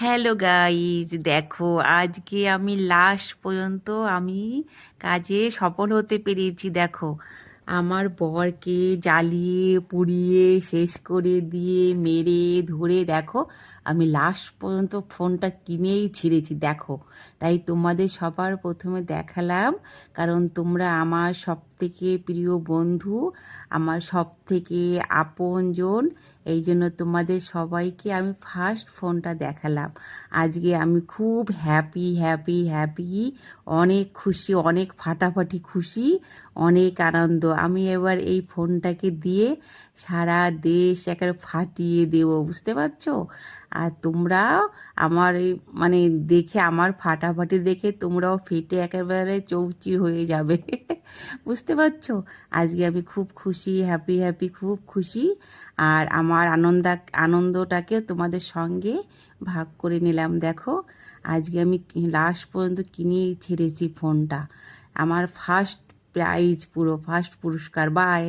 Hello guys, দেখো আজকে আমি লাস্ট পর্যন্ত আমি কাজে সফল হতে পেরেছি। দেখো আমার বরকে জ্বালিয়ে পুড়িয়ে শেষ করে দিয়ে মেরে ধরে দেখো আমি লাস্ট পর্যন্ত ফোনটা কিনেই ছেড়েছি। দেখো তাই তোমাদের সবার প্রথমে দেখালাম, কারণ তোমরা আমার সব থেকে প্রিয় বন্ধু, আমার সব থেকে আপনজন। এই জন্য তোমাদের সবাইকে আমি ফার্স্ট ফোনটা দেখালাম। আজকে আমি খুব হ্যাপি হ্যাপি হ্যাপি, অনেক খুশি, অনেক ফাটাফাটি খুশি, অনেক আনন্দ। আমি এবার এই ফোনটাকে দিয়ে সারা দেশ একেবারে ফাটিয়ে দেবো, বুঝতে পারছো? আর তোমরাও আমার এই মানে দেখে, আমার ফাটাফাটি দেখে তোমরাও ফেটে একেবারে চৌচির হয়ে যাবে। বুঝতে পারছো? আজকে আমি খুব খুশি, হ্যাপি হ্যাপি, খুব খুশি। আর আমার আনন্দটাকে তোমাদের সঙ্গে ভাগ করে নিলাম। দেখো আজকে আমি লাস্ট পর্যন্ত কিনেই ছেড়েছি ফোনটা। আমার ফার্স্ট প্রাইজ, পুরো ফার্স্ট পুরস্কার। বাই।